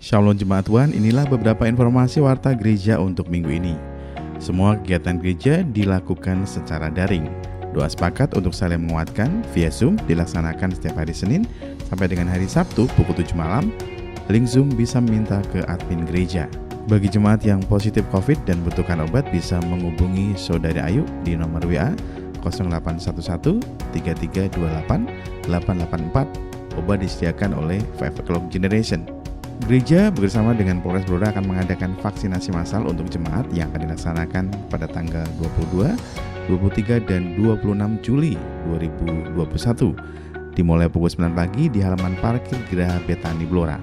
Shalom Jemaat Tuhan, inilah beberapa informasi warta gereja untuk minggu ini. Semua kegiatan gereja dilakukan secara daring. Doa sepakat untuk saling menguatkan via Zoom dilaksanakan setiap hari Senin sampai dengan hari Sabtu pukul 7 malam. Link Zoom bisa meminta ke admin gereja. Bagi jemaat yang positif COVID dan butuhkan obat bisa menghubungi Saudari Ayu di nomor WA 0811 3328 884. Obat disediakan oleh Five O'Clock Generation. Gereja bersama dengan Polres Blora akan mengadakan vaksinasi massal untuk jemaat yang akan dilaksanakan pada tanggal 22, 23, dan 26 Juli 2021. Dimulai pukul 9 pagi di halaman parkir Geraha Betani Blora.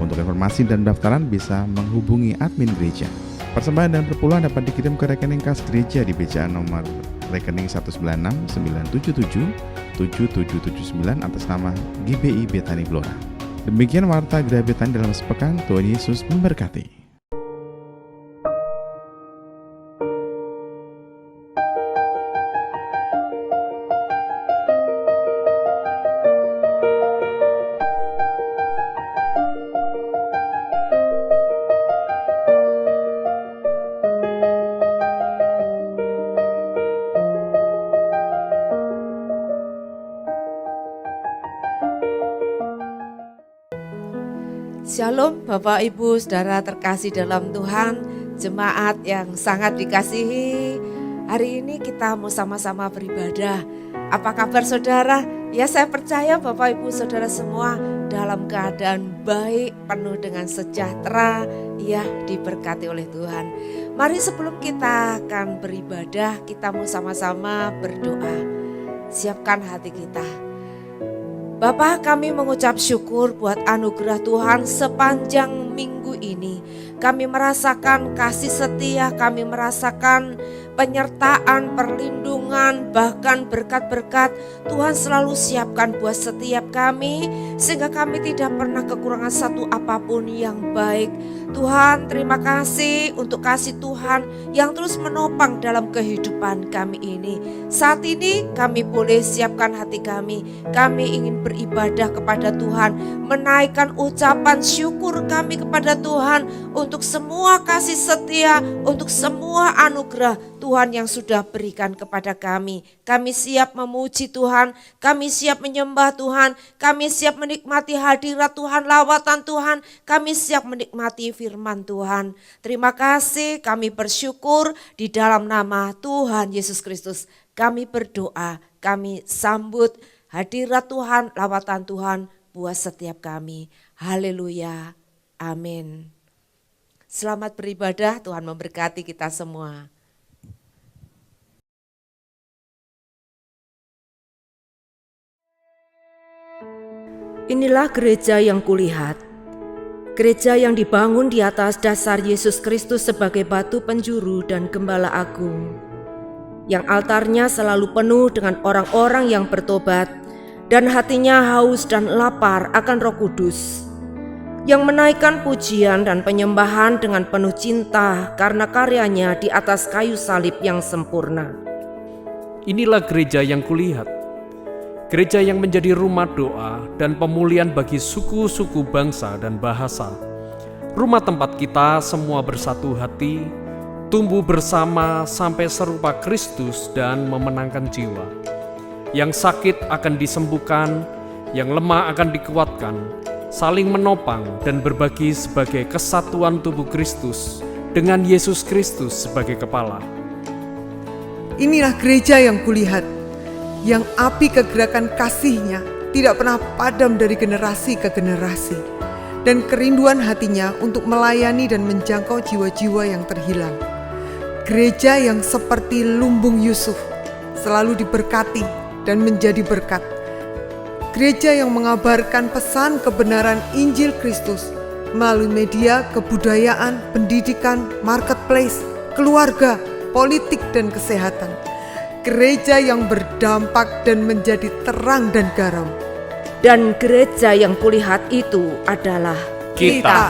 Untuk informasi dan daftaran bisa menghubungi admin gereja. Persembahan dan perpuluhan dapat dikirim ke rekening kas gereja di BCA nomor rekening 196 977 7779 atas nama GBI Betani Blora. Demikian warta Geraha Betani dalam sepekan. Tuhan Yesus memberkati. Shalom Bapak Ibu Saudara terkasih dalam Tuhan, jemaat yang sangat dikasihi. Hari ini kita mau sama-sama beribadah. Apa kabar saudara? Ya, saya percaya Bapak Ibu Saudara semua dalam keadaan baik, penuh dengan sejahtera, ya diberkati oleh Tuhan. Mari sebelum kita akan beribadah, kita mau sama-sama berdoa. Siapkan hati kita. Bapa, kami mengucap syukur buat anugerah Tuhan sepanjang minggu ini. Kami merasakan kasih setia, kami merasakan penyertaan, perlindungan, bahkan berkat-berkat Tuhan selalu siapkan buat setiap kami, sehingga kami tidak pernah kekurangan satu apapun yang baik. Tuhan, terima kasih untuk kasih Tuhan yang terus menopang dalam kehidupan kami ini. Saat ini kami boleh siapkan hati kami ingin beribadah kepada Tuhan, menaikkan ucapan syukur kami kepada Tuhan untuk semua kasih setia, untuk semua anugerah Tuhan yang sudah berikan kepada kami. Kami siap memuji Tuhan, kami siap menyembah Tuhan, kami siap menikmati hadirat Tuhan, lawatan Tuhan, kami siap menikmati firman Tuhan. Terima kasih, kami bersyukur di dalam nama Tuhan Yesus Kristus. Kami berdoa, kami sambut hadirat Tuhan, lawatan Tuhan buat setiap kami. Haleluya, amin. Selamat beribadah, Tuhan memberkati kita semua. Inilah gereja yang kulihat, gereja yang dibangun di atas dasar Yesus Kristus sebagai batu penjuru dan gembala agung, yang altarnya selalu penuh dengan orang-orang yang bertobat dan hatinya haus dan lapar akan Roh Kudus, yang menaikkan pujian dan penyembahan dengan penuh cinta karena karyanya di atas kayu salib yang sempurna. Inilah gereja yang kulihat, gereja yang menjadi rumah doa dan pemulihan bagi suku-suku bangsa dan bahasa. Rumah tempat kita semua bersatu hati, tumbuh bersama sampai serupa Kristus dan memenangkan jiwa. Yang sakit akan disembuhkan, yang lemah akan dikuatkan, saling menopang dan berbagi sebagai kesatuan tubuh Kristus dengan Yesus Kristus sebagai kepala. Inilah gereja yang kulihat, yang api kegerakan kasih-Nya tidak pernah padam dari generasi ke generasi, dan kerinduan hatinya untuk melayani dan menjangkau jiwa-jiwa yang terhilang. Gereja yang seperti lumbung Yusuf, selalu diberkati dan menjadi berkat. Gereja yang mengabarkan pesan kebenaran Injil Kristus melalui media, kebudayaan, pendidikan, marketplace, keluarga, politik, dan kesehatan. Gereja yang berdampak dan menjadi terang dan garam. Dan gereja yang kulihat itu adalah Kita.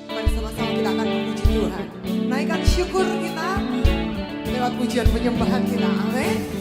Mari sama-sama kita akan memuji Tuhan. pujian penyembahan kita. Amin.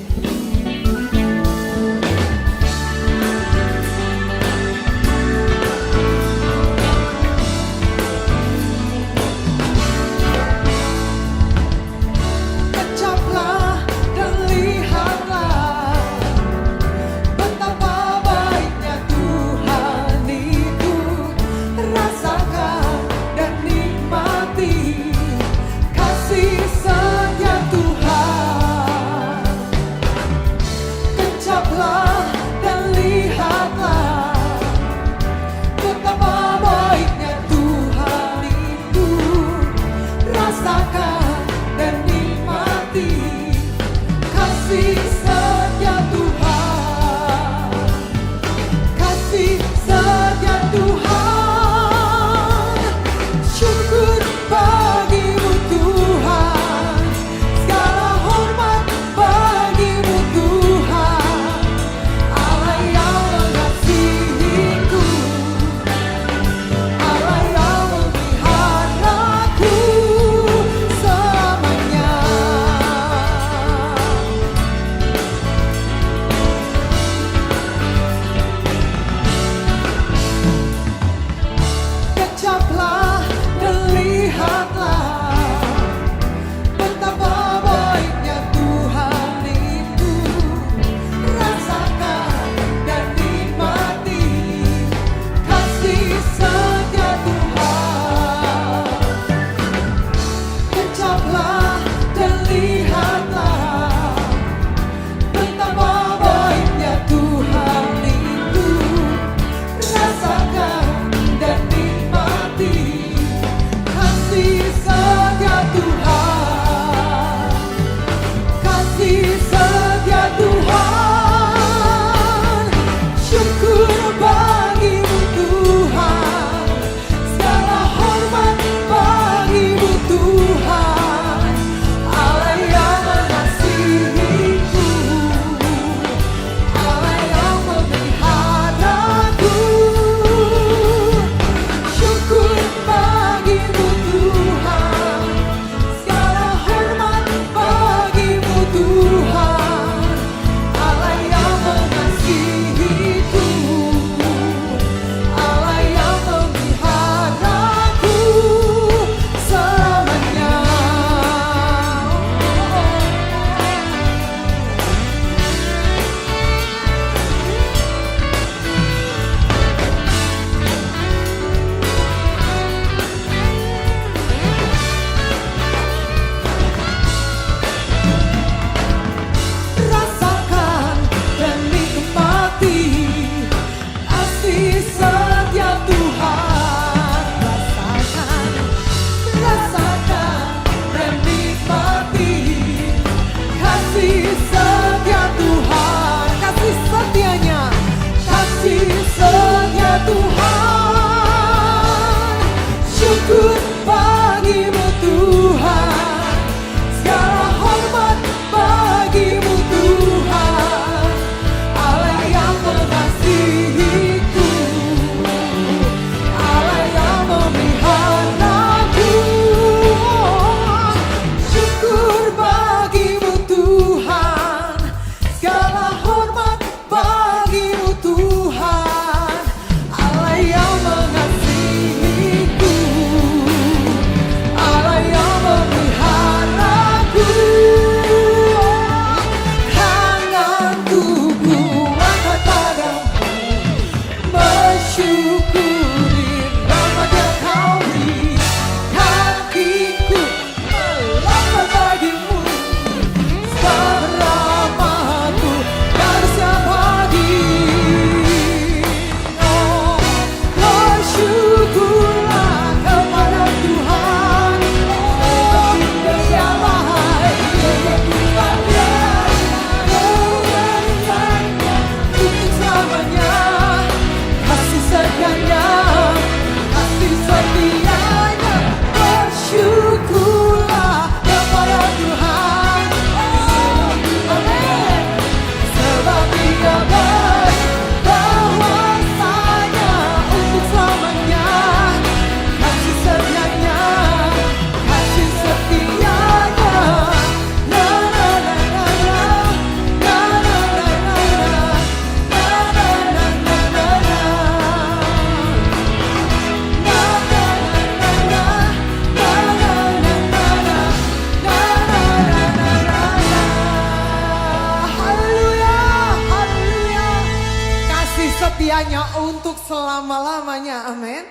setianya untuk selama-lamanya. Amin.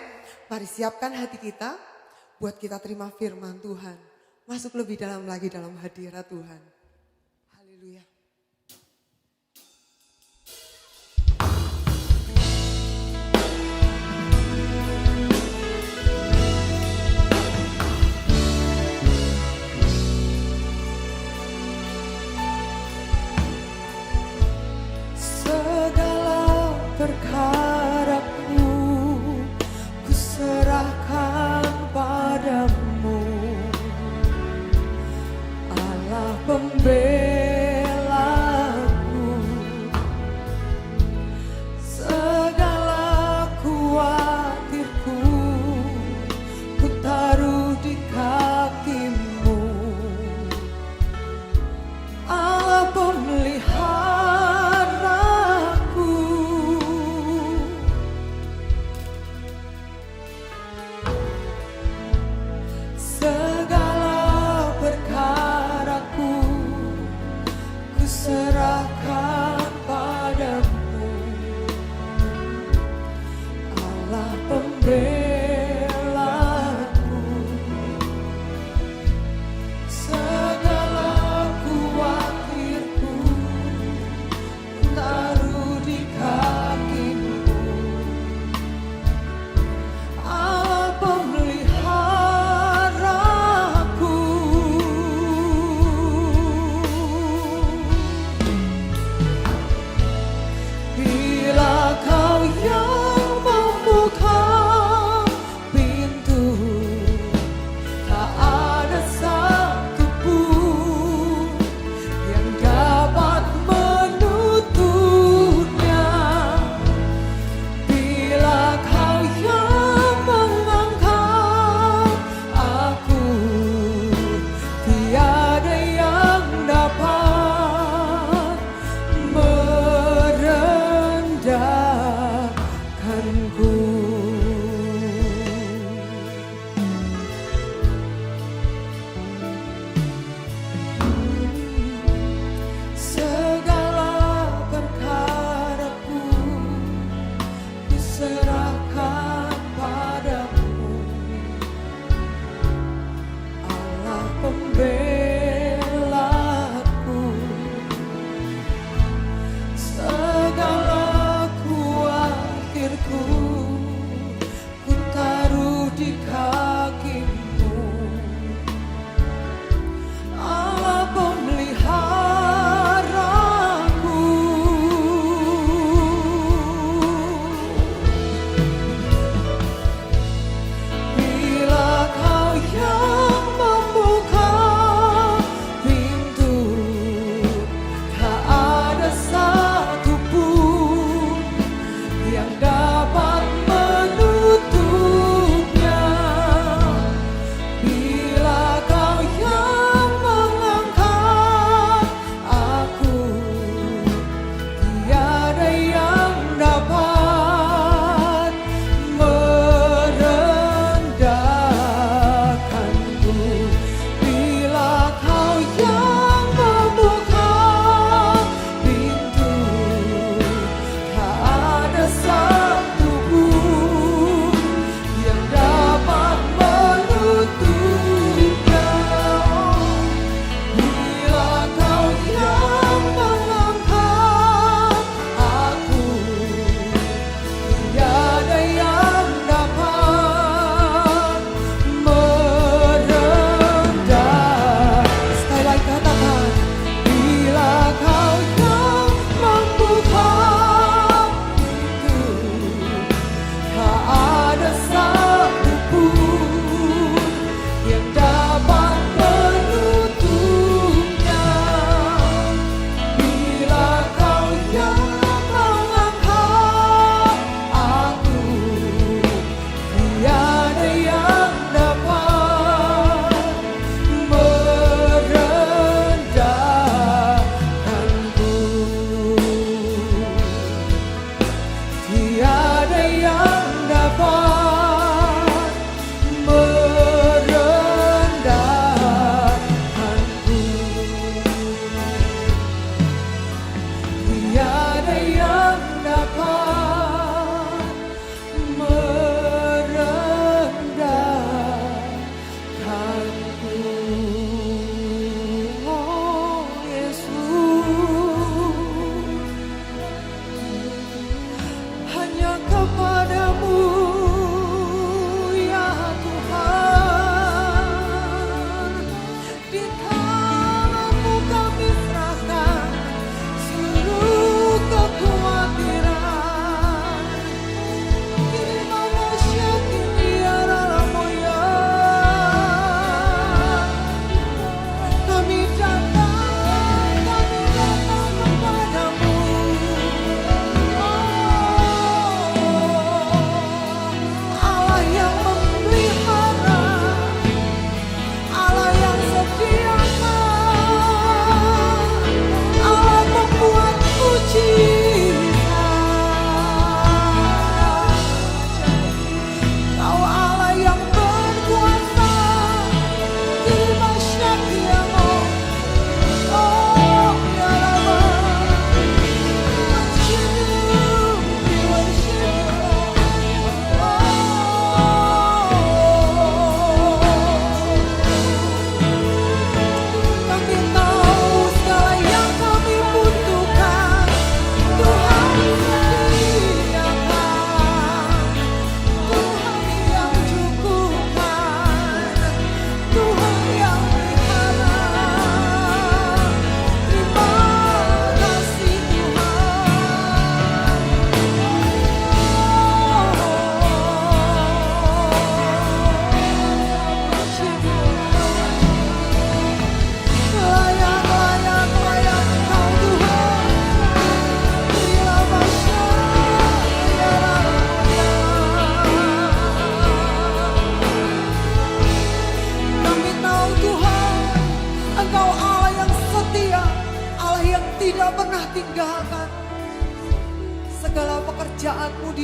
Mari siapkan hati kita buat kita terima firman Tuhan. Masuk lebih dalam lagi dalam hadirat Tuhan. Haleluya. Segala perkaraku ku serahkan padamu, Allah pembelaku. Segala khawatirku ku taruh di kakimu, Allah pemeliharaku. Segala perkaraku ku serahkan padamu, Allah pembelaku. Segala khawatirku taruh di kakimu, Allah pemeliharaku. Bila kau yang membuka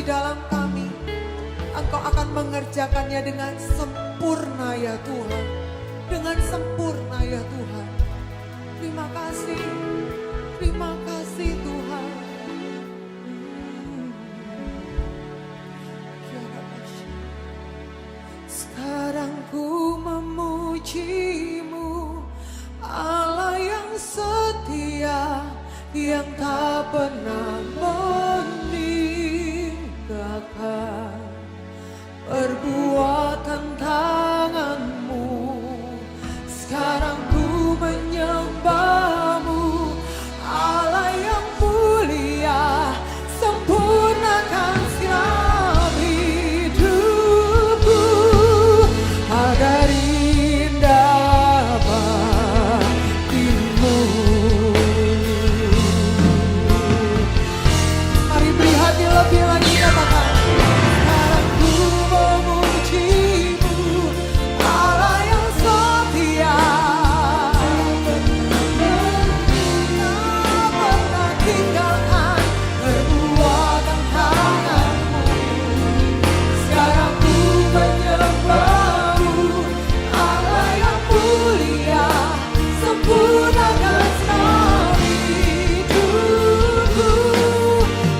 di dalam kami, Engkau akan mengerjakannya dengan sempurna ya Tuhan. Dengan sempurna ya Tuhan. Terima kasih Tuhan. Sekarang ku memuji-Mu, Allah yang setia, yang tak pernah meninggalkan perbuatan tangan-Mu. Sekarang ku menyembah-Mu, Allah yang mulia, sempurnakan setiap hidupku agar indah bagi-Mu. Mari beri hati lebih lagi katakan. Sekarang ku memuji-Mu, Allah yang setia, tak pernah tinggalkan perbuatan tangan-Mu. Sekarang ku menyembah-Mu, Allah yang mulia, sempurnakan setiap hidupku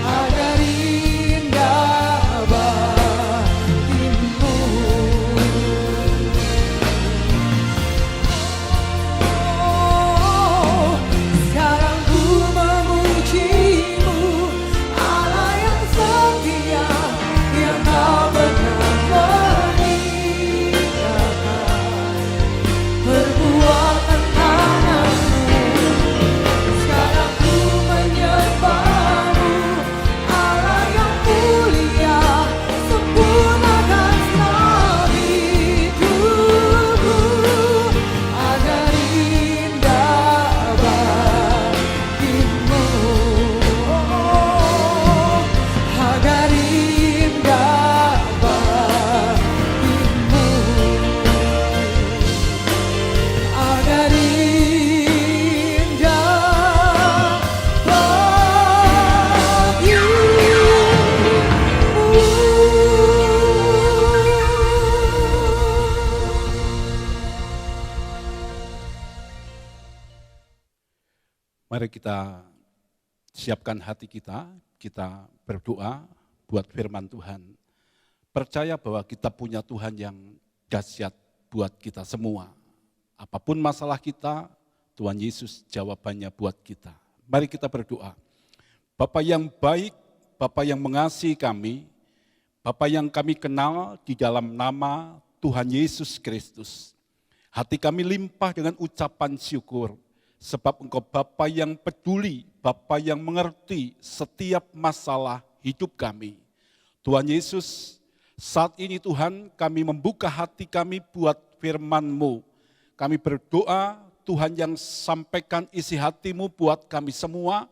agar indah bagi-Mu. Oh, sekarang ku memuji-Mu, Allah yang setia, yang tak pernah meninggalkan perbuatan tangan-Mu. Sekarang ku menyembah-Mu, Allah yang mulia, sempurnakan setiap hidupku agar indah bagi-Mu. Oh, agar indah bagi-Mu, agar indah bagimu. Mari kita siapkan hati kita berdoa buat firman Tuhan. Percaya bahwa kita punya Tuhan yang dahsyat buat kita semua. Apapun masalah kita, Tuhan Yesus jawabannya buat kita. Mari kita berdoa. Bapa yang baik, Bapa yang mengasihi kami, Bapa yang kami kenal di dalam nama Tuhan Yesus Kristus. Hati kami limpah dengan ucapan syukur, sebab Engkau Bapa yang peduli, Bapa yang mengerti setiap masalah hidup kami. Tuhan Yesus, saat ini Tuhan kami membuka hati kami buat firman-Mu. Kami berdoa Tuhan yang sampaikan isi hati-Mu buat kami semua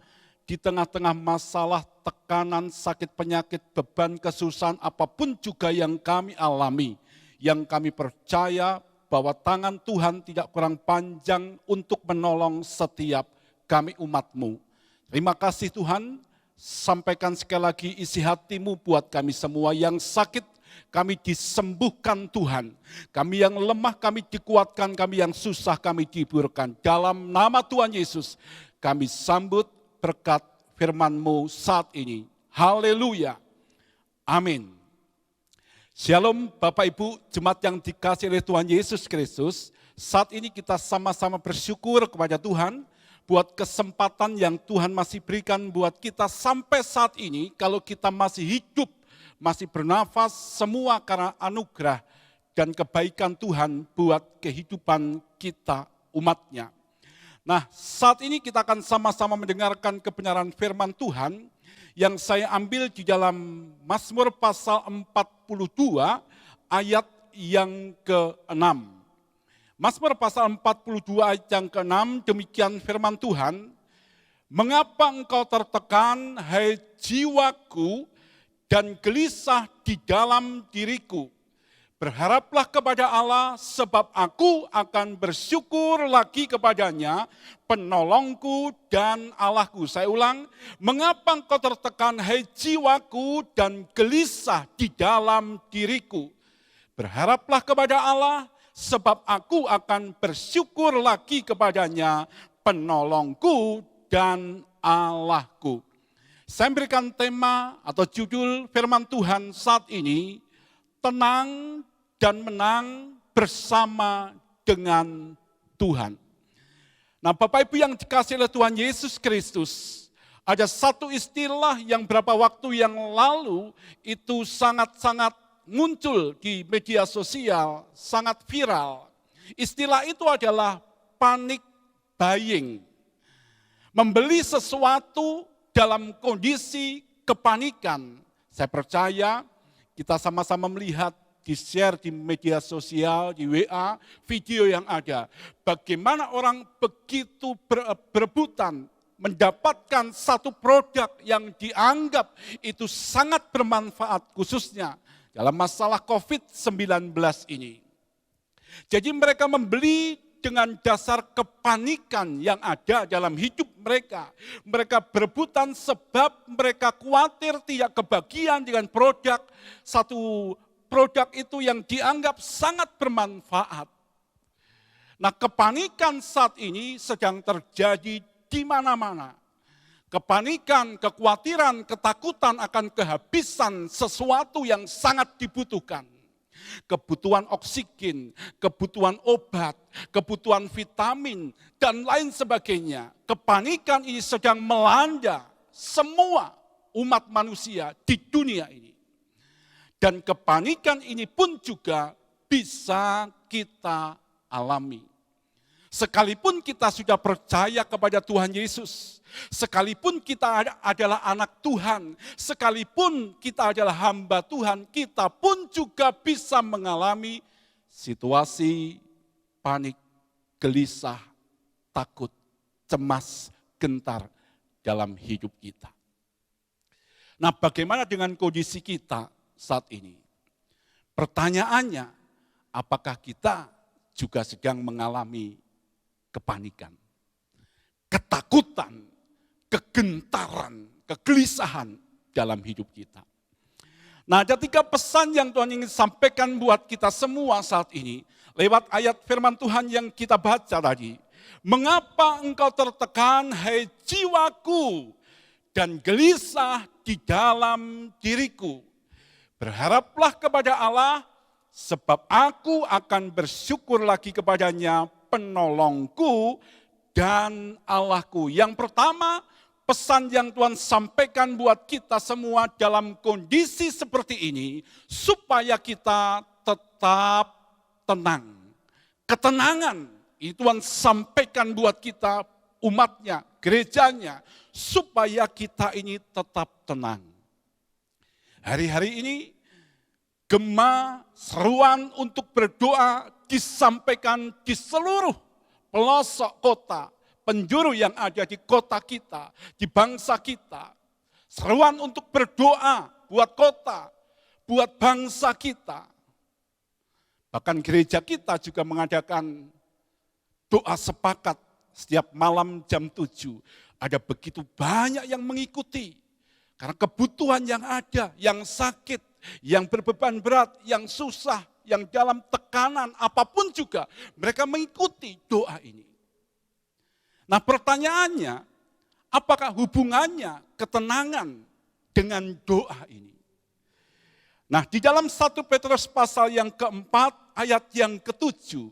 di tengah-tengah masalah, tekanan, sakit, penyakit, beban, kesusahan, apapun juga yang kami alami. Yang kami percaya bahwa tangan Tuhan tidak kurang panjang untuk menolong setiap kami umat-Mu. Terima kasih Tuhan, sampaikan sekali lagi isi hati-Mu buat kami semua yang sakit, kami disembuhkan Tuhan. Kami yang lemah, kami dikuatkan, kami yang susah, kami dihiburkan. Dalam nama Tuhan Yesus, kami sambut berkat firman-Mu saat ini. Haleluya. Amin. Shalom Bapak Ibu, jemaat yang dikasihi oleh Tuhan Yesus Kristus. Saat ini kita sama-sama bersyukur kepada Tuhan buat kesempatan yang Tuhan masih berikan buat kita sampai saat ini. Kalau kita masih hidup, masih bernafas, semua karena anugerah dan kebaikan Tuhan buat kehidupan kita umat-Nya. Nah, saat ini kita akan sama-sama mendengarkan kebenaran firman Tuhan yang saya ambil di dalam Mazmur pasal 42 ayat yang ke-6. Mazmur pasal 42 ayat yang ke-6, demikian firman Tuhan, "Mengapa engkau tertekan, hai jiwaku, dan gelisah di dalam diriku? Berharaplah kepada Allah, sebab aku akan bersyukur lagi kepadanya, penolongku dan Allahku. Saya ulang, mengapa engkau tertekan, hai jiwaku, dan gelisah di dalam diriku? Berharaplah kepada Allah, sebab aku akan bersyukur lagi kepadanya, penolongku dan Allahku. Saya berikan tema atau judul firman Tuhan saat ini, tenang dan menang bersama dengan Tuhan. Nah, Bapak Ibu yang dikasihi oleh Tuhan Yesus Kristus, ada satu istilah yang beberapa waktu yang lalu itu sangat-sangat muncul di media sosial, sangat viral. Istilah itu adalah panic buying. Membeli sesuatu dalam kondisi kepanikan. Saya percaya kita sama-sama melihat, di-share di media sosial, di WA, video yang ada. Bagaimana orang begitu berebutan mendapatkan satu produk yang dianggap itu sangat bermanfaat, khususnya dalam masalah COVID-19 ini. Jadi mereka membeli dengan dasar kepanikan yang ada dalam hidup mereka. Mereka berebutan sebab mereka khawatir tidak kebagian dengan satu produk itu yang dianggap sangat bermanfaat. Nah, kepanikan saat ini sedang terjadi di mana-mana. Kepanikan, kekhawatiran, ketakutan akan kehabisan sesuatu yang sangat dibutuhkan. Kebutuhan oksigen, kebutuhan obat, kebutuhan vitamin, dan lain sebagainya. Kepanikan ini sedang melanda semua umat manusia di dunia ini. Dan kepanikan ini pun juga bisa kita alami. Sekalipun kita sudah percaya kepada Tuhan Yesus, sekalipun kita adalah anak Tuhan, sekalipun kita adalah hamba Tuhan, kita pun juga bisa mengalami situasi panik, gelisah, takut, cemas, gentar dalam hidup kita. Nah, bagaimana dengan kondisi kita saat ini? Pertanyaannya, apakah kita juga sedang mengalami kepanikan, ketakutan, kegentaran, kegelisahan dalam hidup kita? Nah, ada 3 pesan yang Tuhan ingin sampaikan buat kita semua saat ini lewat ayat firman Tuhan yang kita baca tadi. Mengapa engkau tertekan, hai jiwaku, dan gelisah di dalam diriku? Berharaplah kepada Allah, sebab aku akan bersyukur lagi kepadanya, penolongku dan Allahku. Yang pertama, pesan yang Tuhan sampaikan buat kita semua dalam kondisi seperti ini, supaya kita tetap tenang. Ketenangan itu Tuhan sampaikan buat kita, umatnya, gerejanya, supaya kita ini tetap tenang. Hari-hari ini, gema seruan untuk berdoa disampaikan di seluruh pelosok kota, penjuru yang ada di kota kita, di bangsa kita. Seruan untuk berdoa buat kota, buat bangsa kita. Bahkan gereja kita juga mengadakan doa sepakat setiap malam jam 7. Ada begitu banyak yang mengikuti. Karena kebutuhan yang ada, yang sakit, yang berbeban berat, yang susah, yang dalam tekanan, apapun juga, mereka mengikuti doa ini. Nah, pertanyaannya, apakah hubungannya ketenangan dengan doa ini? Nah, di dalam 1 Petrus pasal yang keempat, ayat yang ke-7,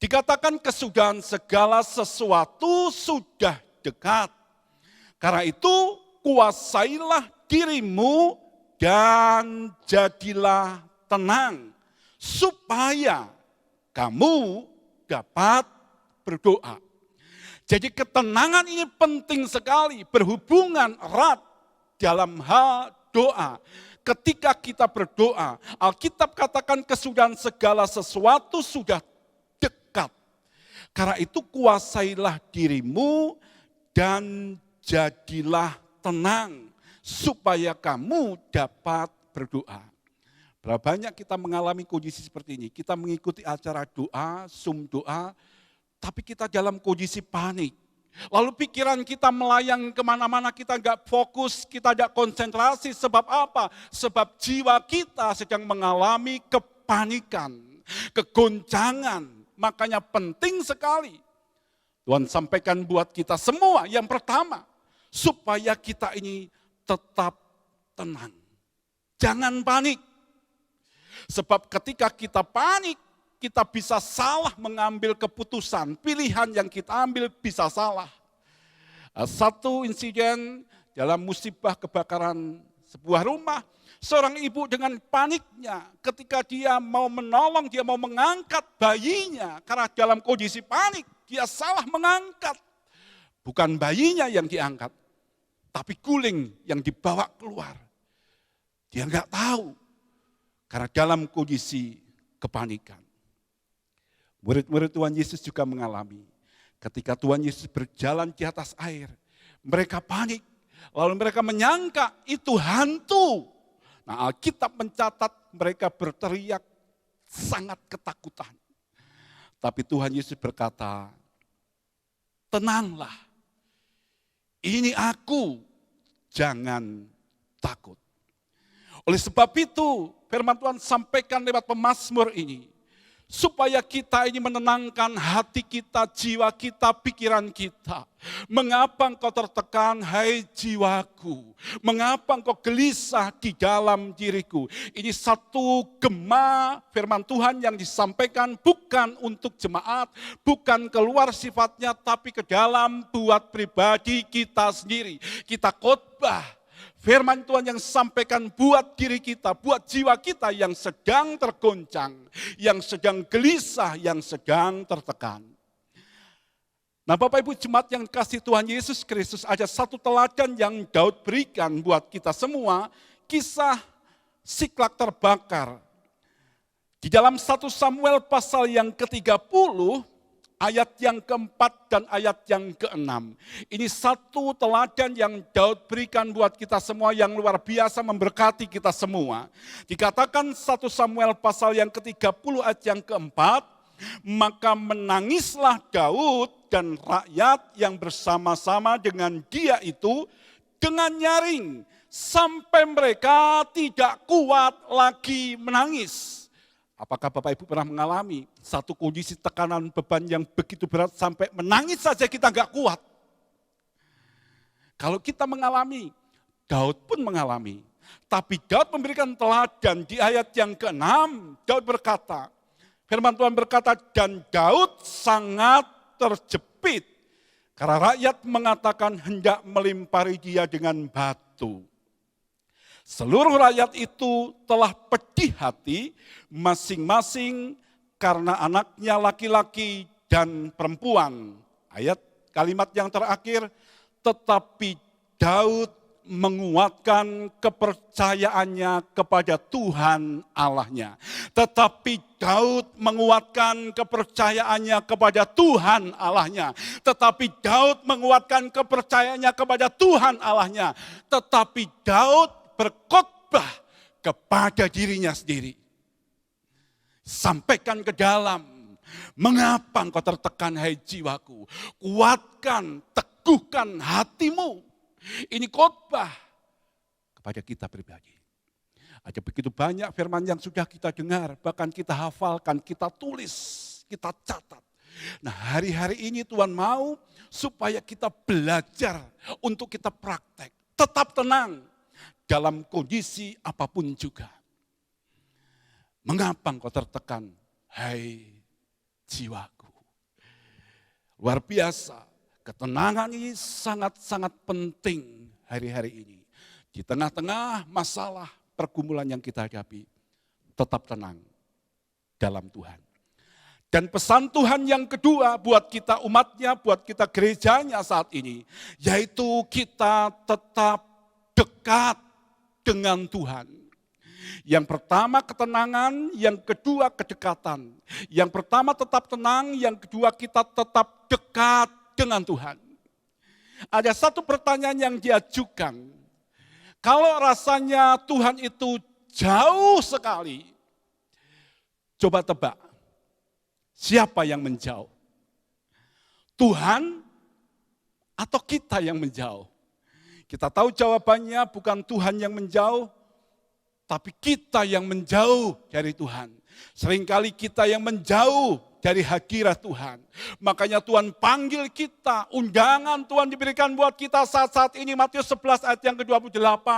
dikatakan kesudahan segala sesuatu sudah dekat. Karena itu, kuasailah dirimu dan jadilah tenang, supaya kamu dapat berdoa. Jadi ketenangan ini penting sekali, berhubungan erat dalam hal doa. Ketika kita berdoa, Alkitab katakan kesudahan segala sesuatu sudah dekat. Karena itu kuasailah dirimu dan jadilah tenang, supaya kamu dapat berdoa. Berapa banyak kita mengalami kondisi seperti ini. Kita mengikuti acara doa, Zoom doa, tapi kita dalam kondisi panik. Lalu pikiran kita melayang kemana-mana, kita nggak fokus, kita nggak konsentrasi. Sebab apa? Sebab jiwa kita sedang mengalami kepanikan, kegoncangan. Makanya penting sekali Tuhan sampaikan buat kita semua. Yang pertama, supaya kita ini tetap tenang. Jangan panik. Sebab ketika kita panik, kita bisa salah mengambil keputusan. Pilihan yang kita ambil bisa salah. Satu insiden dalam musibah kebakaran sebuah rumah, seorang ibu dengan paniknya ketika dia mau menolong, dia mau mengangkat bayinya. Karena dalam kondisi panik, dia salah mengangkat. Bukan bayinya yang diangkat, tapi guling yang dibawa keluar. Dia nggak tahu. Karena dalam kondisi kepanikan. Murid-murid Tuhan Yesus juga mengalami. Ketika Tuhan Yesus berjalan di atas air, mereka panik. Lalu mereka menyangka itu hantu. Nah, Alkitab mencatat mereka berteriak sangat ketakutan. Tapi Tuhan Yesus berkata, tenanglah. Ini aku, jangan takut. Oleh sebab itu, firman Tuhan sampaikan lewat pemazmur ini, supaya kita ini menenangkan hati kita, jiwa kita, pikiran kita. Mengapa engkau tertekan, hai jiwaku? Mengapa engkau gelisah di dalam diriku? Ini satu gema firman Tuhan yang disampaikan bukan untuk jemaat, bukan keluar sifatnya, tapi ke dalam buat pribadi kita sendiri. Kita khotbah. Firman Tuhan yang sampaikan buat diri kita, buat jiwa kita yang sedang tergoncang, yang sedang gelisah, yang sedang tertekan. Nah, Bapak Ibu jemaat yang kasih Tuhan Yesus Kristus, ada satu teladan yang Daud berikan buat kita semua, kisah Siklak terbakar. Di dalam 1 Samuel pasal yang ke-30, ayat yang keempat dan ayat yang keenam. Ini satu teladan yang Daud berikan buat kita semua yang luar biasa memberkati kita semua. Dikatakan 1 Samuel pasal yang ke-30 ayat yang keempat, maka menangislah Daud dan rakyat yang bersama-sama dengan dia itu dengan nyaring sampai mereka tidak kuat lagi menangis. Apakah Bapak Ibu pernah mengalami satu kondisi tekanan beban yang begitu berat sampai menangis saja kita nggak kuat? Kalau kita mengalami, Daud pun mengalami. Tapi Daud memberikan teladan di ayat yang ke-6, Daud berkata, firman Tuhan berkata, dan Daud sangat terjepit karena rakyat mengatakan hendak melimpari dia dengan batu. Seluruh rakyat itu telah pedih hati masing-masing karena anaknya laki-laki dan perempuan. Ayat kalimat yang terakhir, tetapi Daud menguatkan kepercayaannya kepada Tuhan Allahnya. Tetapi Daud menguatkan kepercayaannya kepada Tuhan Allahnya. Tetapi Daud menguatkan kepercayaannya kepada Tuhan Allahnya. Tetapi Daud berkhotbah kepada dirinya sendiri. Sampaikan ke dalam, mengapa engkau tertekan hai jiwaku? Kuatkan, teguhkan hatimu. Ini khotbah kepada kita pribadi. Ada begitu banyak firman yang sudah kita dengar, bahkan kita hafalkan, kita tulis, kita catat. Nah, hari-hari ini Tuhan mau supaya kita belajar untuk kita praktek. Tetap tenang dalam kondisi apapun juga. Mengapa engkau tertekan, hai jiwaku? Luar biasa, ketenangan ini sangat-sangat penting hari-hari ini. Di tengah-tengah masalah pergumulan yang kita hadapi, tetap tenang dalam Tuhan. Dan pesan Tuhan yang kedua buat kita umatnya, buat kita gerejanya saat ini, yaitu kita tetap dekat dengan Tuhan. Yang pertama ketenangan, yang kedua kedekatan. Yang pertama tetap tenang, yang kedua kita tetap dekat dengan Tuhan. Ada satu pertanyaan yang diajukan. Kalau rasanya Tuhan itu jauh sekali. Coba tebak, siapa yang menjauh? Tuhan atau kita yang menjauh? Kita tahu jawabannya bukan Tuhan yang menjauh, tapi kita yang menjauh dari Tuhan. Seringkali kita yang menjauh dari hadirat Tuhan. Makanya Tuhan panggil kita, undangan Tuhan diberikan buat kita saat-saat ini, Matius 11 ayat yang ke-28.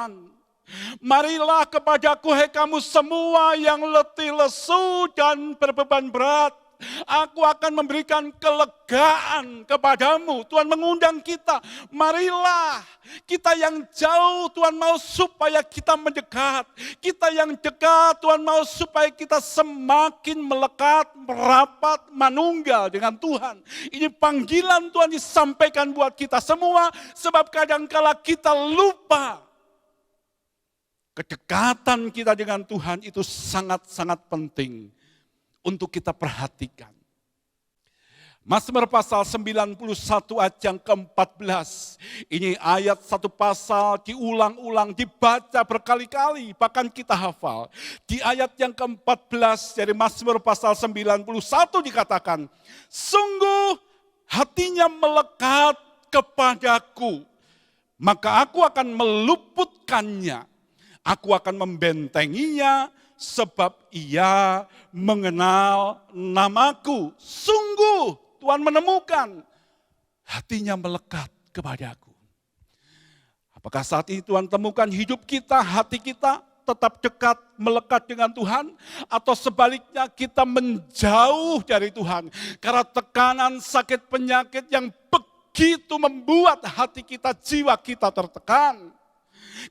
Marilah kepadaku hai kamu semua yang letih lesu dan berbeban berat. Aku akan memberikan kelegaan kepadamu. Tuhan mengundang kita, marilah. Kita yang jauh Tuhan mau supaya kita mendekat. Kita yang dekat Tuhan mau supaya kita semakin melekat, merapat, manunggal dengan Tuhan. Ini panggilan Tuhan disampaikan buat kita semua, sebab kadangkala kita lupa. Kedekatan kita dengan Tuhan itu sangat-sangat penting untuk kita perhatikan. Mazmur pasal 91 ayat yang ke-14. Ini ayat satu pasal diulang-ulang, dibaca berkali-kali, bahkan kita hafal. Di ayat yang ke-14 dari Mazmur pasal 91 dikatakan, sungguh hatinya melekat kepadaku, maka aku akan meluputkannya. Aku akan membentenginya, sebab ia mengenal namaku. Sungguh Tuhan menemukan hatinya melekat kepadaku. Apakah saat ini Tuhan temukan hidup kita, hati kita tetap dekat, melekat dengan Tuhan? Atau sebaliknya kita menjauh dari Tuhan karena tekanan, sakit, penyakit yang begitu membuat hati kita, jiwa kita tertekan?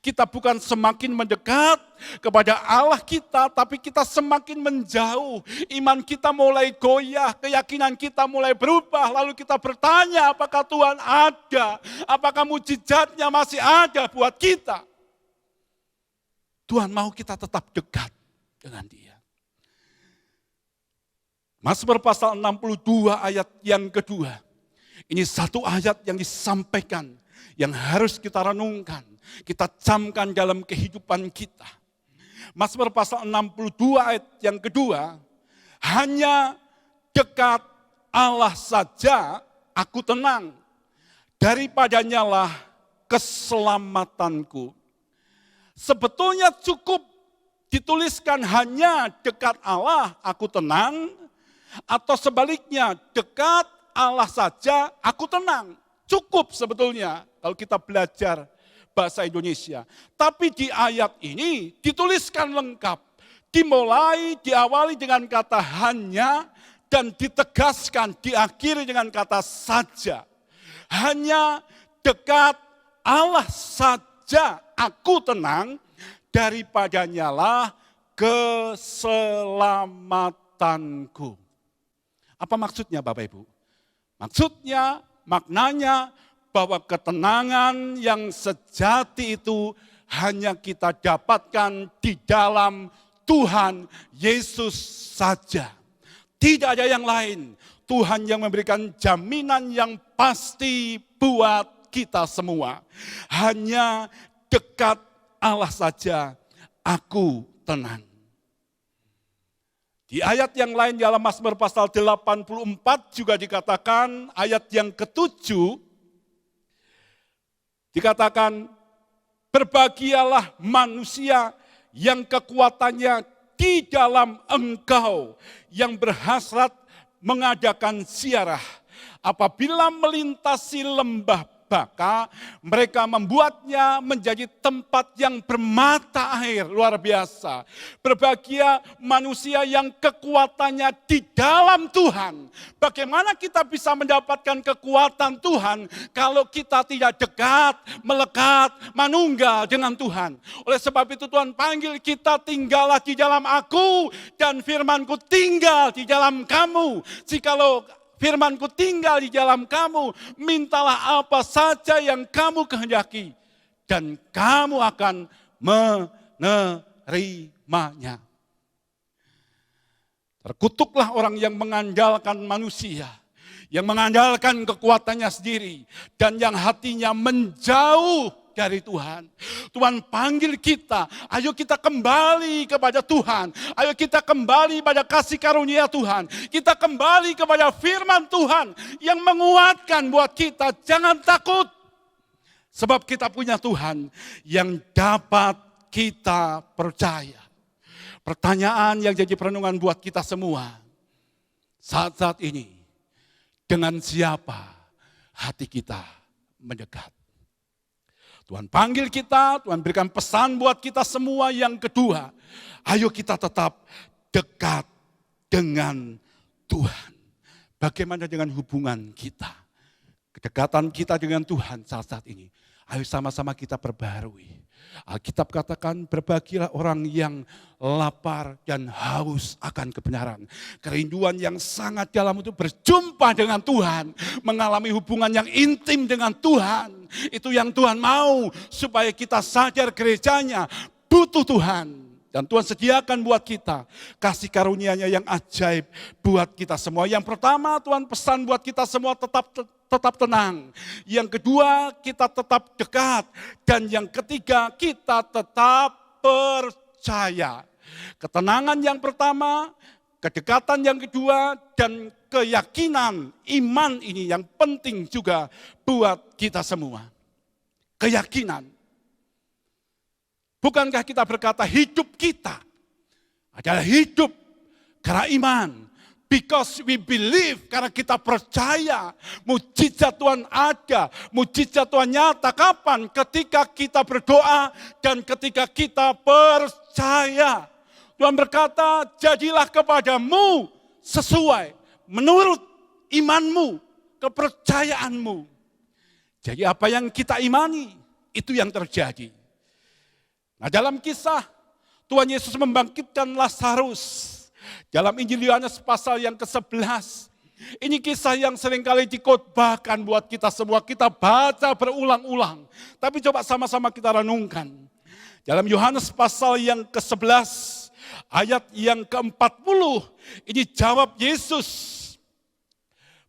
Kita bukan semakin mendekat kepada Allah kita, tapi kita semakin menjauh. Iman kita mulai goyah, keyakinan kita mulai berubah. Lalu kita bertanya, apakah Tuhan ada? Apakah mujizatnya masih ada buat kita? Tuhan mau kita tetap dekat dengan Dia. Mazmur pasal 62 ayat yang kedua. Ini satu ayat yang disampaikan, yang harus kita renungkan, kita camkan dalam kehidupan kita. Mazmur pasal 62 ayat yang kedua, hanya dekat Allah saja aku tenang, daripadanya lah keselamatanku. Sebetulnya cukup dituliskan hanya dekat Allah aku tenang, atau sebaliknya dekat Allah saja aku tenang. Cukup sebetulnya kalau kita belajar bahasa Indonesia. Tapi di ayat ini dituliskan lengkap. Diawali dengan kata hanya dan ditegaskan, diakhiri dengan kata saja. Hanya dekat Allah saja aku tenang, daripadanya lah keselamatanku. Apa maksudnya Bapak Ibu? Maksudnya, maknanya bahwa ketenangan yang sejati itu hanya kita dapatkan di dalam Tuhan Yesus saja. Tidak ada yang lain. Tuhan yang memberikan jaminan yang pasti buat kita semua. Hanya dekat Allah saja aku tenang. Di ayat yang lain di dalam Mazmur pasal 84 juga dikatakan, ayat yang ke-7, dikatakan, berbahagialah manusia yang kekuatannya di dalam Engkau, yang berhasrat mengadakan ziarah. Apabila melintasi lembah baka, mereka membuatnya menjadi tempat yang bermata air, luar biasa. Berbahagia manusia yang kekuatannya di dalam Tuhan. Bagaimana kita bisa mendapatkan kekuatan Tuhan kalau kita tidak dekat, melekat, manunggal dengan Tuhan? Oleh sebab itu Tuhan panggil kita, tinggallah di dalam aku dan firmanku tinggal di dalam kamu. Jikalau firmanku tinggal di dalam kamu, mintalah apa saja yang kamu kehendaki, dan kamu akan menerimanya. Terkutuklah orang yang mengandalkan manusia, yang mengandalkan kekuatannya sendiri, dan yang hatinya menjauh dari Tuhan. Tuhan panggil kita, ayo kita kembali kepada Tuhan. Ayo kita kembali pada kasih karunia Tuhan. Kita kembali kepada firman Tuhan yang menguatkan buat kita. Jangan takut, sebab kita punya Tuhan yang dapat kita percaya. Pertanyaan yang jadi perenungan buat kita semua saat-saat ini, dengan siapa hati kita mendekat? Tuhan panggil kita, Tuhan berikan pesan buat kita semua. Yang kedua, ayo kita tetap dekat dengan Tuhan. Bagaimana dengan hubungan kita? Kedekatan kita dengan Tuhan saat-saat ini. Ayo sama-sama kita perbarui. Alkitab katakan, berbahagialah orang yang lapar dan haus akan kebenaran. Kerinduan yang sangat dalam untuk berjumpa dengan Tuhan. Mengalami hubungan yang intim dengan Tuhan. Itu yang Tuhan mau, supaya kita sadar gerejanya butuh Tuhan. Dan Tuhan sediakan buat kita kasih karunia-Nya yang ajaib buat kita semua. Yang pertama, Tuhan pesan buat kita semua tetap tenang. Yang kedua, kita tetap dekat. Dan yang ketiga, kita tetap percaya. Ketenangan yang pertama, kedekatan yang kedua, dan keyakinan iman ini yang penting juga buat kita semua. Keyakinan. Bukankah kita berkata hidup kita adalah hidup karena iman. Because we believe, karena kita percaya mujizat Tuhan ada, mujizat Tuhan nyata. Kapan? Ketika kita berdoa dan ketika kita percaya. Tuhan berkata, jadilah kepadamu sesuai menurut imanmu, kepercayaanmu. Jadi apa yang kita imani, itu yang terjadi. Nah, dalam kisah Tuhan Yesus membangkitkan Lazarus. Dalam Injil Yohanes pasal yang ke-11. Ini kisah yang seringkali dikhotbahkan buat kita semua. Kita baca berulang-ulang. Tapi coba sama-sama kita renungkan. Dalam Yohanes pasal yang ke-11, ayat yang ke-40. Ini jawab Yesus.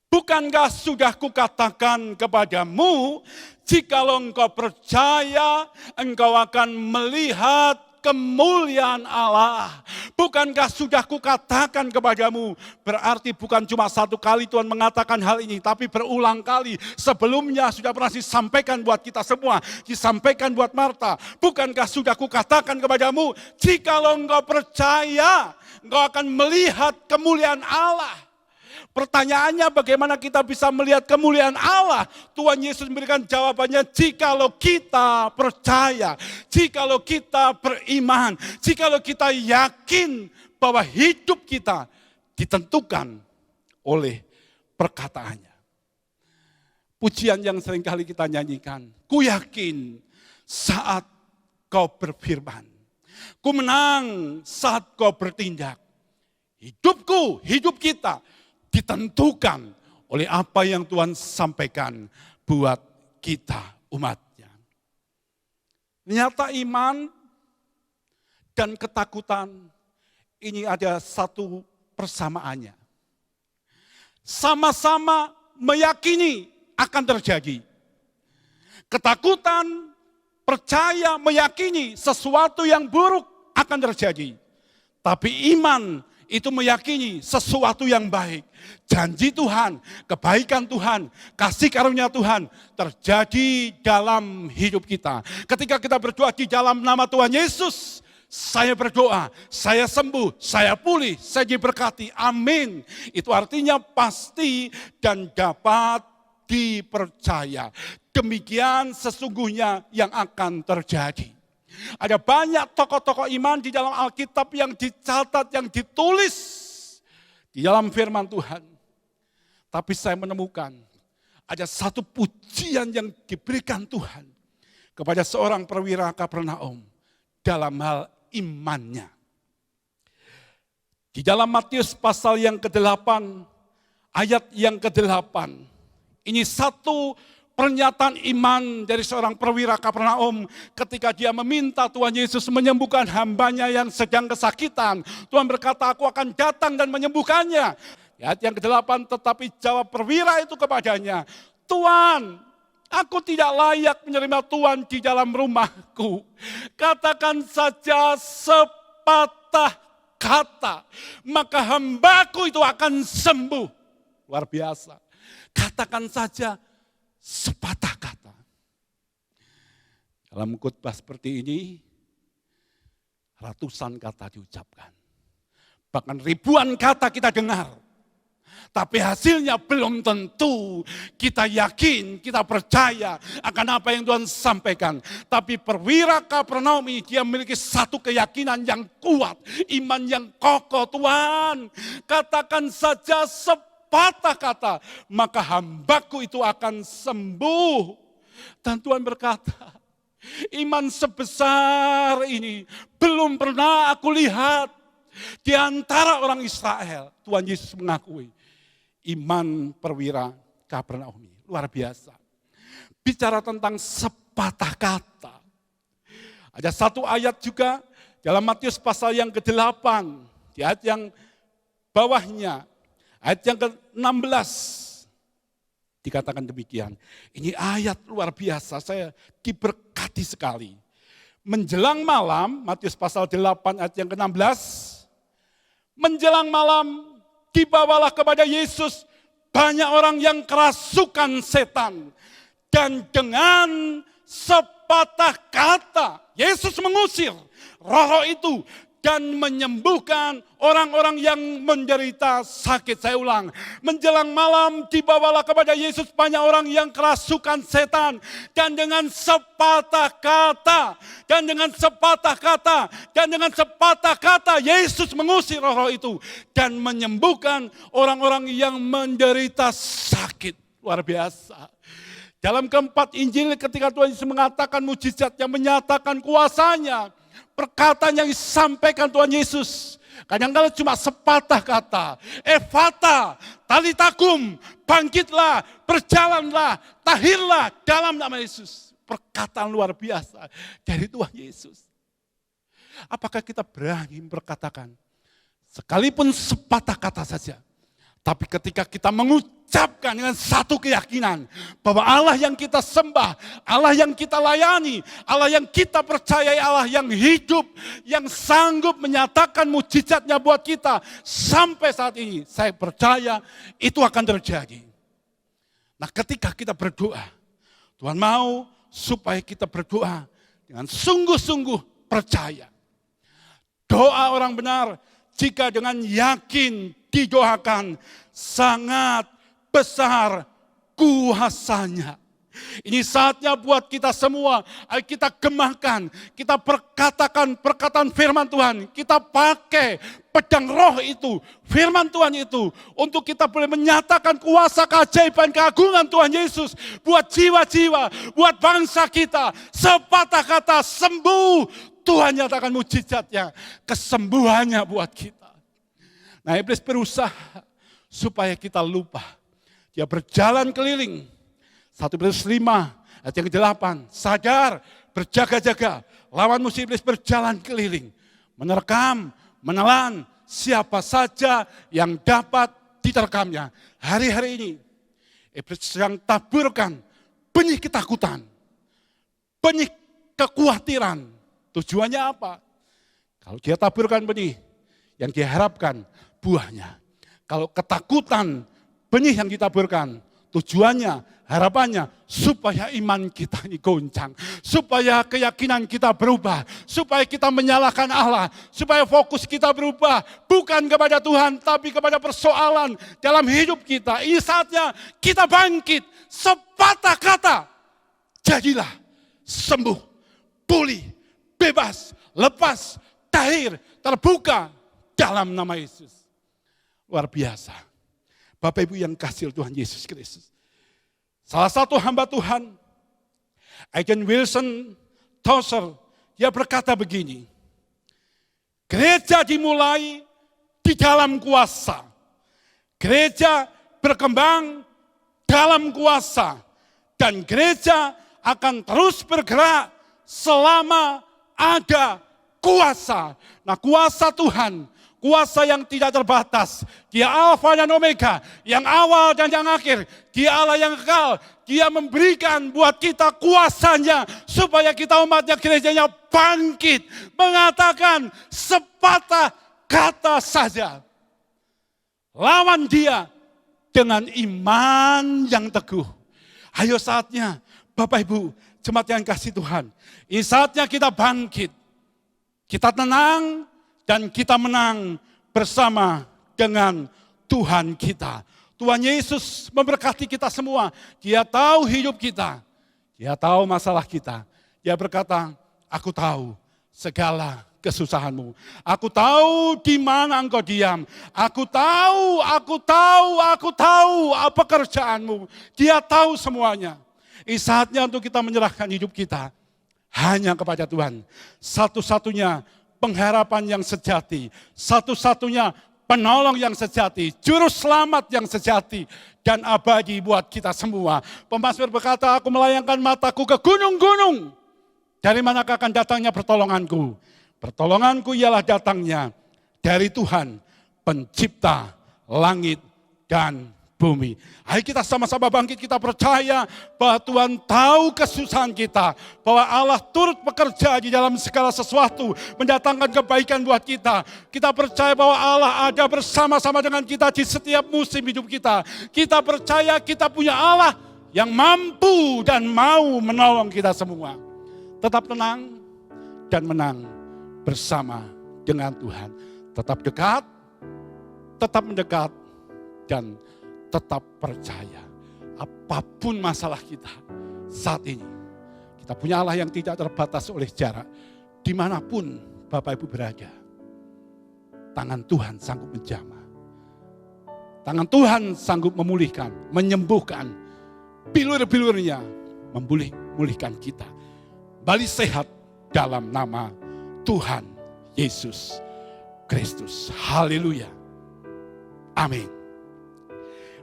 Bukankah sudah kukatakan kepadamu, jikalau engkau percaya, engkau akan melihat kemuliaan Allah. Bukankah sudah kukatakan kepadamu? Berarti bukan cuma satu kali Tuhan mengatakan hal ini, tapi berulang kali. Sebelumnya sudah pernah disampaikan buat kita semua, disampaikan buat Marta. Bukankah sudah kukatakan kepadamu, jikalau engkau percaya, engkau akan melihat kemuliaan Allah. Pertanyaannya, bagaimana kita bisa melihat kemuliaan Allah? Tuhan Yesus memberikan jawabannya, jikalau kita percaya, jikalau kita beriman, jikalau kita yakin bahwa hidup kita ditentukan oleh perkataannya. Pujian yang seringkali kita nyanyikan, ku yakin saat kau berfirman, ku menang saat kau bertindak. Hidupku, hidup kita ditentukan oleh apa yang Tuhan sampaikan buat kita umatnya. Nyata iman dan ketakutan ini ada satu persamaannya. Sama-sama meyakini akan terjadi. Ketakutan, percaya, meyakini sesuatu yang buruk akan terjadi. Tapi iman itu meyakini sesuatu yang baik. Janji Tuhan, kebaikan Tuhan, kasih karunia Tuhan terjadi dalam hidup kita. Ketika kita berdoa di dalam nama Tuhan Yesus, saya berdoa, saya sembuh, saya pulih, saya diberkati. Amin. Itu artinya pasti dan dapat dipercaya. Demikian sesungguhnya yang akan terjadi. Ada banyak tokoh-tokoh iman di dalam Alkitab yang dicatat, yang ditulis di dalam firman Tuhan. Tapi saya menemukan ada satu pujian yang diberikan Tuhan kepada seorang perwira Kapernaum dalam hal imannya. Di dalam Matius pasal yang ke-8, ayat yang ke-8, ini satu pernyataan iman dari seorang perwira Kapernaum ketika dia meminta Tuhan Yesus menyembuhkan hambanya yang sedang kesakitan. Tuhan berkata, aku akan datang dan menyembuhkannya. Ayat yang ke-8, tetapi jawab perwira itu kepadanya, Tuhan, Aku tidak layak menerima Tuhan di dalam rumahku. Katakan saja sepatah kata, maka hambaku itu akan sembuh. Luar biasa. Katakan saja sepatah kata. Dalam khotbah seperti ini, ratusan kata diucapkan. Bahkan ribuan kata kita dengar. Tapi hasilnya belum tentu kita yakin, kita percaya akan apa yang Tuhan sampaikan. Tapi perwira Kapernaum ini dia memiliki satu keyakinan yang kuat, iman yang kokoh. Tuhan, katakan saja sepatah kata, maka hambaku itu akan sembuh. Dan Tuhan berkata, iman sebesar ini belum pernah aku lihat di antara orang Israel. Tuhan Yesus mengakui iman perwira Kapernaum ini luar biasa. Bicara tentang sepatah kata. Ada satu ayat juga dalam Matius pasal yang ke-8, di ayat yang bawahnya, ayat yang ke-16. Dikatakan demikian. Ini ayat luar biasa, saya diberkati sekali. Menjelang malam, Matius pasal 8 ayat yang ke-16. Menjelang malam, dibawalah kepada Yesus banyak orang yang kerasukan setan. Dan dengan sepatah kata, Yesus mengusir roh itu dan menyembuhkan orang-orang yang menderita sakit. Saya ulang, menjelang malam dibawalah kepada Yesus banyak orang yang kerasukan setan. Dan dengan sepatah kata, Yesus mengusir roh itu dan menyembuhkan orang-orang yang menderita sakit. Luar biasa. Dalam keempat Injil ketika Tuhan Yesus mengatakan mujizat yang menyatakan kuasanya, perkataan yang disampaikan Tuhan Yesus kadang-kadang cuma sepatah kata. Efata, talitakum, bangkitlah, berjalanlah, tahirlah dalam nama Yesus. Perkataan luar biasa dari Tuhan Yesus. Apakah kita berani berkatakan sekalipun sepatah kata saja, tapi ketika kita mengucapkan dengan satu keyakinan bahwa Allah yang kita sembah, Allah yang kita layani, Allah yang kita percayai, Allah yang hidup, yang sanggup menyatakan mujizatnya buat kita sampai saat ini, saya percaya itu akan terjadi. Nah, ketika kita berdoa, Tuhan mau supaya kita berdoa dengan sungguh-sungguh percaya. Doa orang benar jika dengan yakin didoakan sangat besar kuasanya. Ini saatnya buat kita semua, ayo kita gemahkan, kita perkatakan perkataan firman Tuhan, kita pakai pedang roh itu, firman Tuhan itu, untuk kita boleh menyatakan kuasa keajaiban keagungan Tuhan Yesus buat jiwa-jiwa, buat bangsa kita. Sepatah kata sembuh, Tuhan nyatakan mujizatnya, kesembuhannya buat kita. Nah, iblis berusaha supaya kita lupa. Dia berjalan keliling. 1 Petrus 5 ayat yang ke-8. Sadar, berjaga-jaga. Lawan musuh iblis berjalan keliling. Menerkam, menelan siapa saja yang dapat diterkamnya. Hari-hari ini iblis sedang taburkan benih ketakutan. Benih kekhawatiran. Tujuannya apa? Kalau dia taburkan benih, yang diharapkan buahnya. Kalau ketakutan, benih yang ditaburkan, tujuannya, harapannya, supaya iman kita ini goncang. Supaya keyakinan kita berubah. Supaya kita menyalahkan Allah. Supaya fokus kita berubah. Bukan kepada Tuhan, tapi kepada persoalan dalam hidup kita. Ini saatnya kita bangkit. Sepatah kata, jadilah sembuh, pulih, bebas, lepas, tahir, terbuka dalam nama Yesus. Luar biasa. Bapak Ibu yang kasih Tuhan Yesus Kristus. Salah satu hamba Tuhan, Aiden Wilson Tozer, dia berkata begini. Gereja dimulai di dalam kuasa. Gereja berkembang dalam kuasa. Dan gereja akan terus bergerak selama ada kuasa. Nah, kuasa Tuhan, kuasa yang tidak terbatas. Dia Alfa dan Omega, yang awal dan yang akhir. Dia Allah yang kekal. Dia memberikan buat kita kuasanya supaya kita umatnya, gerejanya bangkit. Mengatakan sepatah kata saja. Lawan dia dengan iman yang teguh. Ayo saatnya Bapak Ibu, jemaat yang kasih Tuhan. Ini saatnya kita bangkit. Kita tenang dan kita menang bersama dengan Tuhan kita. Tuhan Yesus memberkati kita semua. Dia tahu hidup kita. Dia tahu masalah kita. Dia berkata, aku tahu segala kesusahanmu. Aku tahu di mana engkau diam. Aku tahu pekerjaanmu. Dia tahu semuanya. Ini saatnya untuk kita menyerahkan hidup kita hanya kepada Tuhan. Satu-satunya pengharapan yang sejati. Satu-satunya penolong yang sejati, juru selamat yang sejati, dan abadi buat kita semua. Pemazmur berkata, aku melayangkan mataku ke gunung-gunung. Dari manakah akan datangnya pertolonganku? Pertolonganku ialah datangnya dari Tuhan, pencipta langit dan bumi. Ayo kita sama-sama bangkit, kita percaya bahwa Tuhan tahu kesusahan kita. Bahwa Allah turut bekerja di dalam segala sesuatu, mendatangkan kebaikan buat kita. Kita percaya bahwa Allah ada bersama-sama dengan kita di setiap musim hidup kita. Kita percaya kita punya Allah yang mampu dan mau menolong kita semua. Tetap tenang dan menang bersama dengan Tuhan. Tetap dekat, tetap mendekat, dan tetap percaya. Apapun masalah kita saat ini, kita punya Allah yang tidak terbatas oleh jarak. Dimanapun Bapak Ibu berada, tangan Tuhan sanggup menjamah. Tangan Tuhan sanggup memulihkan, menyembuhkan. Bilur-bilurnya memulihkan kita. Balik sehat dalam nama Tuhan Yesus Kristus. Haleluya. Amin.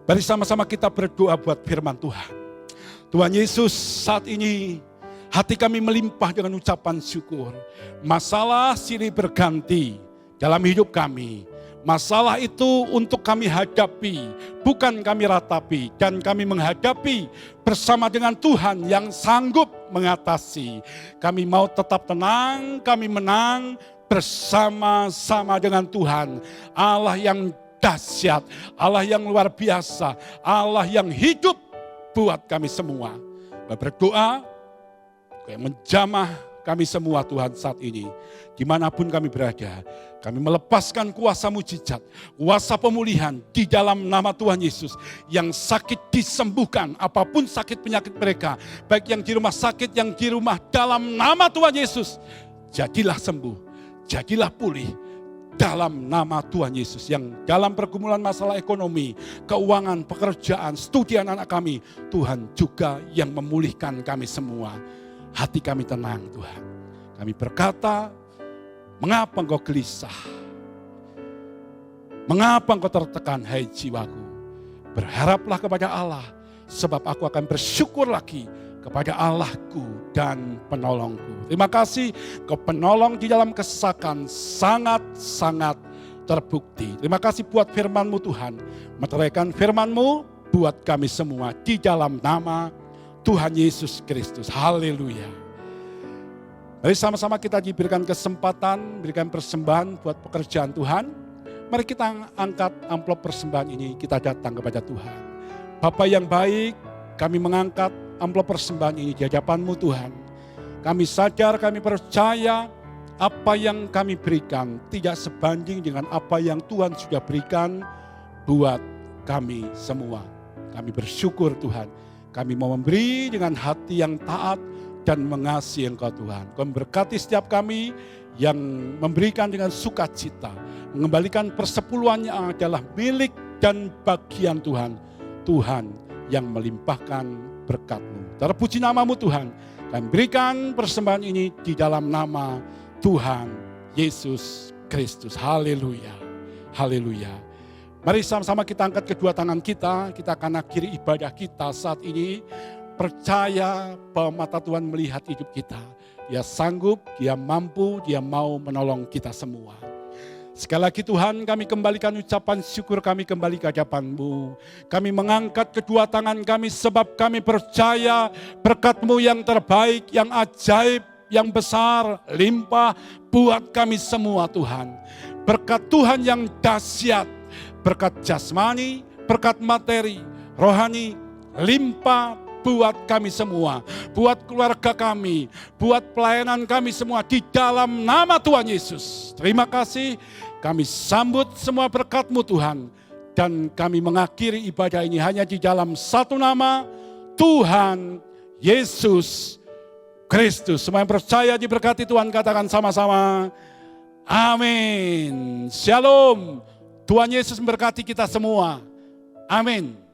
Mari sama-sama kita berdoa buat firman Tuhan. Tuhan Yesus, saat ini hati kami melimpah dengan ucapan syukur. Masalah silih berganti dalam hidup kami. Masalah itu untuk kami hadapi, bukan kami ratapi. Dan kami menghadapi bersama dengan Tuhan yang sanggup mengatasi. Kami mau tetap tenang, kami menang bersama-sama dengan Tuhan. Allah yang dahsyat, Allah yang luar biasa, Allah yang hidup buat kami semua. Berdoa, yang menjamah kami semua Tuhan saat ini. Dimanapun kami berada, kami melepaskan kuasa mujizat, kuasa pemulihan di dalam nama Tuhan Yesus. Yang sakit disembuhkan, apapun sakit penyakit mereka, baik yang di rumah sakit, yang di rumah, dalam nama Tuhan Yesus. Jadilah sembuh, jadilah pulih, dalam nama Tuhan Yesus. Yang dalam pergumulan masalah ekonomi, keuangan, pekerjaan, studi anak-anak kami, Tuhan juga yang memulihkan kami semua. Hati kami tenang Tuhan. Kami berkata, mengapa engkau gelisah? Mengapa engkau tertekan, hai jiwaku? Berharaplah kepada Allah, sebab aku akan bersyukur lagi kepada Allahku dan penolongku. Terima kasih, Kau penolong di dalam kesesakan sangat-sangat terbukti. Terima kasih buat firman-Mu Tuhan. Meteraikan firman-Mu buat kami semua di dalam nama Tuhan Yesus Kristus. Haleluya. Mari sama-sama kita diberikan kesempatan, berikan persembahan buat pekerjaan Tuhan. Mari kita angkat amplop persembahan ini, kita datang kepada Tuhan. Bapa yang baik, kami mengangkat amplop persembahan ini di hadapan-Mu Tuhan. Kami sadar, kami percaya apa yang kami berikan tidak sebanding dengan apa yang Tuhan sudah berikan buat kami semua. Kami bersyukur Tuhan. Kami mau memberi dengan hati yang taat dan mengasihi Engkau Tuhan. Kau memberkati setiap kami yang memberikan dengan sukacita. Mengembalikan persepuluhan yang adalah milik dan bagian Tuhan. Tuhan yang melimpahkan berkat-Mu. Terpuji nama-Mu Tuhan. Kami berikan persembahan ini di dalam nama Tuhan Yesus Kristus. Haleluya. Haleluya. Mari sama-sama kita angkat kedua tangan kita akan akhiri ibadah kita saat ini. percaya bahwa mata Tuhan melihat hidup kita. Dia sanggup, dia mampu, dia mau menolong kita semua. Sekali lagi Tuhan, kami kembalikan ucapan syukur kami kembali ke hadapan-Mu. Kami mengangkat kedua tangan kami sebab kami percaya berkat-Mu yang terbaik, yang ajaib, yang besar, limpah buat kami semua Tuhan. Berkat Tuhan yang dahsyat, berkat jasmani, berkat materi, rohani, limpah buat kami semua, buat keluarga kami, buat pelayanan kami semua di dalam nama Tuhan Yesus. Terima kasih, kami sambut semua berkat-Mu Tuhan, dan kami mengakhiri ibadah ini hanya di dalam satu nama, Tuhan Yesus Kristus. Semua yang percaya diberkati Tuhan katakan sama-sama, amin. Shalom. Tuhan Yesus memberkati kita semua. Amin.